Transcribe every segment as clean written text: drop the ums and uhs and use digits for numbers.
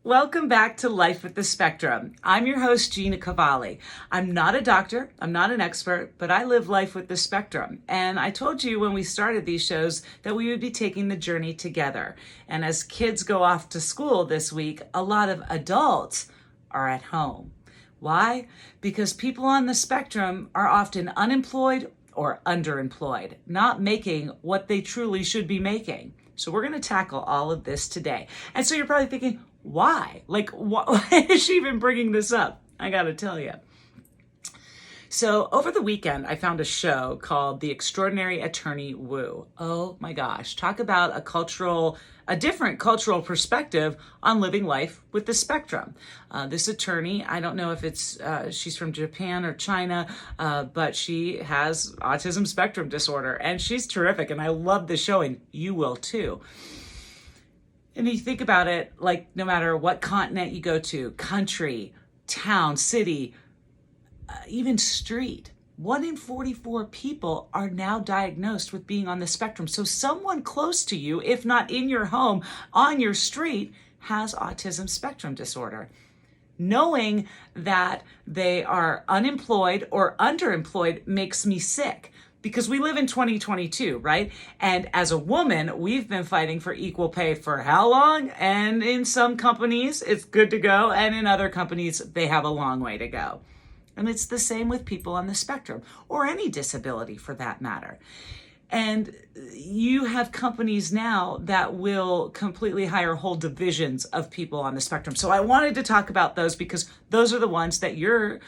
Welcome back to Life with the Spectrum. I'm your host, Gina Cavalli. I'm not a doctor, I'm not an expert, but I live life with the spectrum. And I told you when we started these shows that we would be taking the journey together. And as kids go off to school this week, a lot of adults are at home. Why? Because people on the spectrum are often unemployed or underemployed, not making what they truly should be making. So we're going to tackle all of this today. And so you're probably thinking, why? Why is she even bringing this up? I got to tell you. So over the weekend, I found a show called The Extraordinary Attorney Woo. Oh my gosh, talk about a different cultural perspective on living life with the spectrum. This attorney, I don't know if she's from Japan or China, but she has autism spectrum disorder, and she's terrific, and I love the show, and you will too. And you think about it, like no matter what continent you go to, country, town, city, even street, 1 in 44 people are now diagnosed with being on the spectrum. So someone close to you, if not in your home, on your street, has autism spectrum disorder. Knowing that they are unemployed or underemployed makes me sick. Because we live in 2022, right? And as a woman, we've been fighting for equal pay for how long? And in some companies, it's good to go. And in other companies, they have a long way to go. And it's the same with people on the spectrum, or any disability for that matter. And you have companies now that will completely hire whole divisions of people on the spectrum. So I wanted to talk about those because those are the ones that your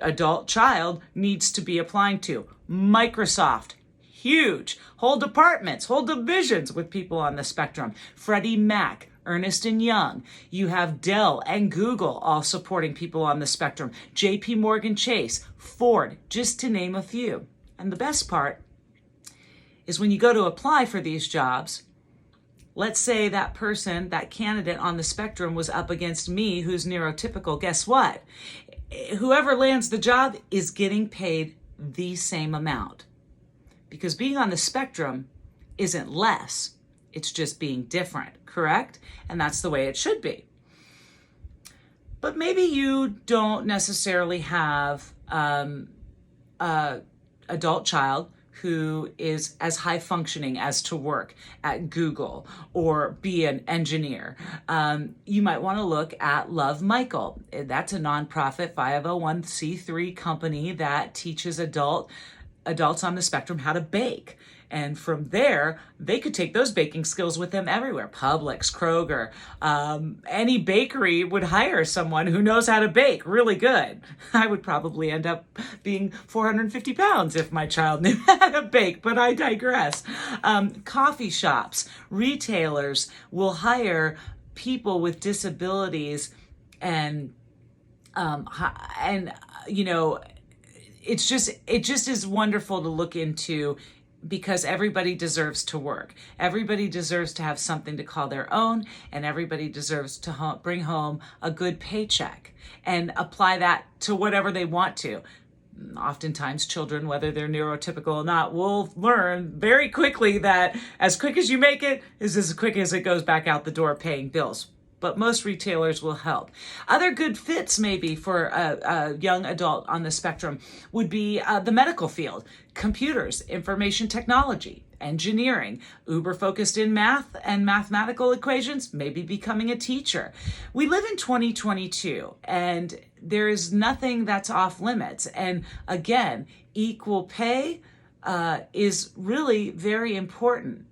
adult child needs to be applying to. Microsoft, huge, whole departments, whole divisions with people on the spectrum. Freddie Mac, Ernst & Young. You have Dell and Google all supporting people on the spectrum. JP Morgan Chase, Ford, just to name a few. And the best part is when you go to apply for these jobs, let's say that person, that candidate on the spectrum was up against me who's neurotypical. Guess what? Whoever lands the job is getting paid the same amount. Because being on the spectrum isn't less, it's just being different, correct? And that's the way it should be. But maybe you don't necessarily have an adult child who is as high functioning as to work at Google or be an engineer. You might want to look at Love Michael. That's a nonprofit 501c3 company that teaches adults on the spectrum how to bake. And from there, they could take those baking skills with them everywhere. Publix, Kroger, any bakery would hire someone who knows how to bake really good. I would probably end up being 450 pounds if my child knew how to bake, but I digress. Coffee shops, retailers will hire people with disabilities and you know, it just is wonderful to look into, because everybody deserves to work. Everybody deserves to have something to call their own, and everybody deserves to bring home a good paycheck and apply that to whatever they want to. Oftentimes children, whether they're neurotypical or not, will learn very quickly that as quick as you make it is as quick as it goes back out the door paying bills. But most retailers will help. Other good fits maybe for a young adult on the spectrum would be the medical field, computers, information technology, engineering, uber focused in math and mathematical equations, maybe becoming a teacher. We live in 2022 and there is nothing that's off limits. And again, equal pay is really very important.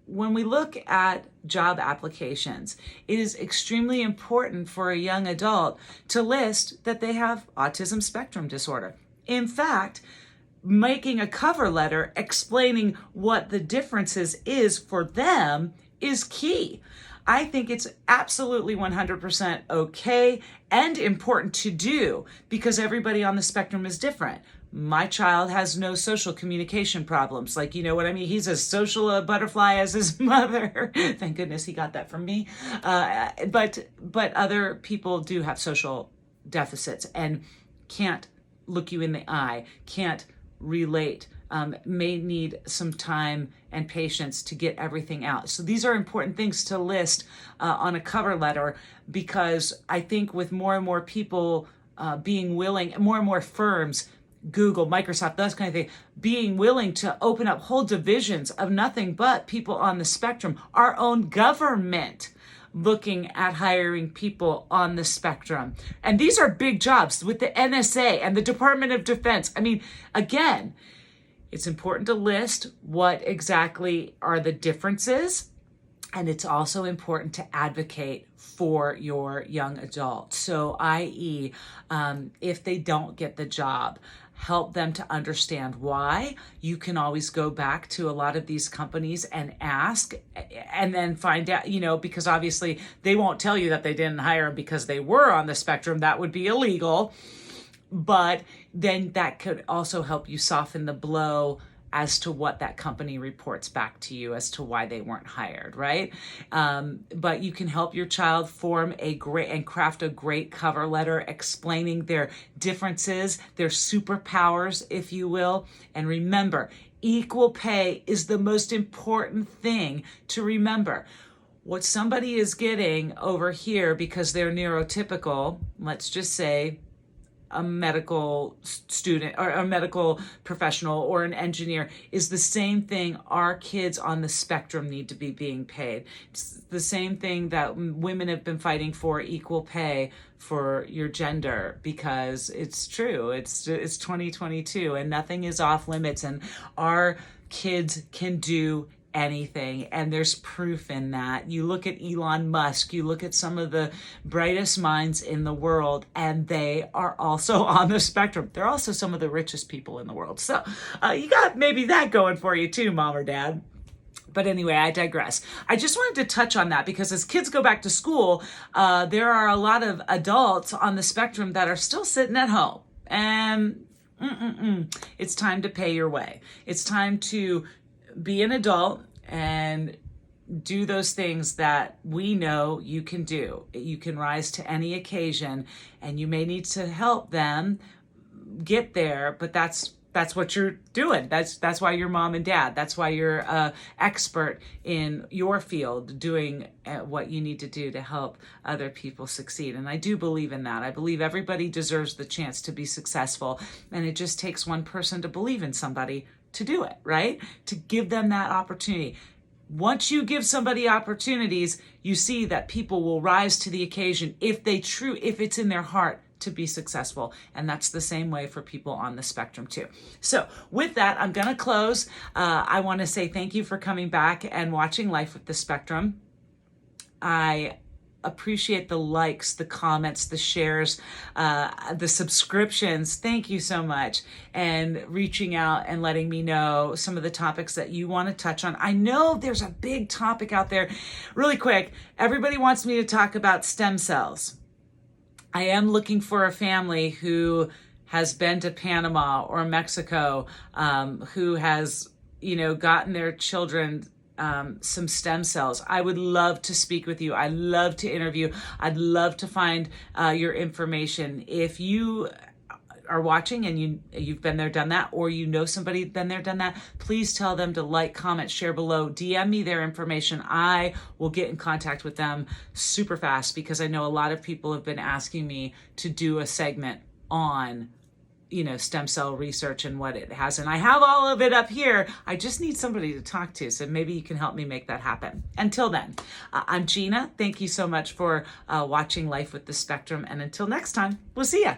When we look at job applications, it is extremely important for a young adult to list that they have autism spectrum disorder. In fact, making a cover letter explaining what the differences is for them is key. I think it's absolutely 100% okay and important to do because everybody on the spectrum is different. My child has no social communication problems. Like, you know what I mean? He's as social a butterfly as his mother. Thank goodness he got that from me. But other people do have social deficits and can't look you in the eye, can't relate may need some time and patience to get everything out. So these are important things to list on a cover letter, because I think with more and more people being willing, more and more firms, Google, Microsoft, those kind of things, being willing to open up whole divisions of nothing but people on the spectrum, our own government looking at hiring people on the spectrum. And these are big jobs with the NSA and the Department of Defense. I mean, again, it's important to list what exactly are the differences. And it's also important to advocate for your young adult. So, i.e., if they don't get the job, help them to understand why. You can always go back to a lot of these companies and ask, and then find out, because obviously they won't tell you that they didn't hire them because they were on the spectrum. That would be illegal. But then that could also help you soften the blow as to what that company reports back to you as to why they weren't hired, right? But you can help your child form a great and craft a great cover letter explaining their differences, their superpowers, if you will. And remember, equal pay is the most important thing to remember. What somebody is getting over here because they're neurotypical, let's just say, a medical student or a medical professional or an engineer, is the same thing our kids on the spectrum need to be being paid. It's the same thing that women have been fighting for, equal pay for your gender, because it's true. It's 2022 and nothing is off limits, and our kids can do anything, and there's proof in that. You look at Elon Musk, you look at some of the brightest minds in the world, and they are also on the spectrum. They're also some of the richest people in the world. So you got maybe that going for you too, mom or dad. But anyway, I digress. I just wanted to touch on that because as kids go back to school, there are a lot of adults on the spectrum that are still sitting at home, and it's time to pay your way. It's time to be an adult and do those things that we know you can do. You can rise to any occasion, and you may need to help them get there, but that's what you're doing. That's why you're mom and dad. That's why you're an expert in your field, doing what you need to do to help other people succeed. And I do believe in that. I believe everybody deserves the chance to be successful, and it just takes one person to believe in somebody to do it, right? To give them that opportunity. Once you give somebody opportunities, you see that people will rise to the occasion if it's in their heart to be successful. And that's the same way for people on the spectrum too. So with that, I'm going to close. I want to say thank you for coming back and watching Life with the Spectrum. I appreciate the likes, the comments, the shares, the subscriptions. Thank you so much. And reaching out and letting me know some of the topics that you want to touch on. I know there's a big topic out there. Really quick, everybody wants me to talk about stem cells. I am looking for a family who has been to Panama or Mexico, who has, gotten their children some stem cells. I would love to speak with you. I love to interview. I'd love to find your information. If you are watching and you've been there, done that, or you know somebody been there, done that, please tell them to like, comment, share below, DM me their information. I will get in contact with them super fast, because I know a lot of people have been asking me to do a segment on stem cell research and what it has. And I have all of it up here. I just need somebody to talk to. So maybe you can help me make that happen. Until then, I'm Gina. Thank you so much for watching Life with the Spectrum. And until next time, we'll see ya.